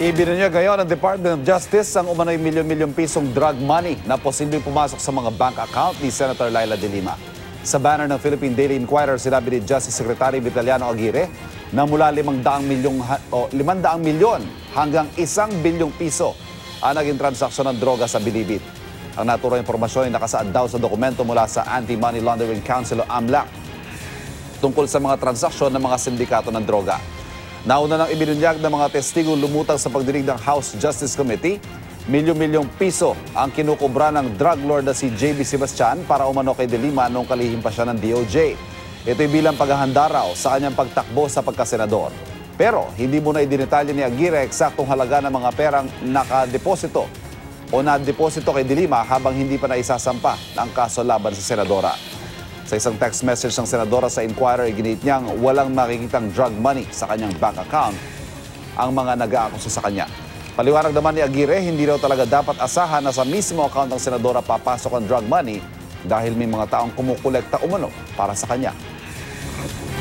Ibinunyag ngayon ng Department of Justice ang umano'y milyon-milyong pisong drug money na posibleng pumasok sa mga bank account ni Senator Laila De Lima. Sa banner ng Philippine Daily Inquirer, sinabi ni Justice Secretary Vitaliano Aguirre na mula 500 milyon hanggang 1 bilyong piso ang naging transaksyon ng droga sa Bilibid. Ang naturang impormasyon ay nakasaad daw sa dokumento mula sa Anti-Money Laundering Council o AMLAC tungkol sa mga transaksyon ng mga sindikato ng droga. Nauna nang ibinunyag ng mga testigo lumutang sa pagdinig ng House Justice Committee, milyon-milyong piso ang kinukubra ng drug lord na si J.B. Sebastian para umano kay De Lima noong kalihim pa siya ng DOJ. Ito'y bilang paghahanda raw sa kanyang pagtakbo sa pagkasenador. Pero hindi muna idinetalye ni Aguirre eksaktong halaga ng mga perang nakadeposito o na-deposito kay De Lima habang hindi pa naisasampa ang kaso laban sa senadora. Sa isang text message ng senadora sa Inquirer, iginit niyang walang makikitang drug money sa kanyang bank account ang mga nag-aakusa sa kanya. Paliwanag naman ni Aguirre, hindi raw talaga dapat asahan na sa mismo account ng senadora papasok ang drug money dahil may mga taong kumukolekta umano para sa kanya.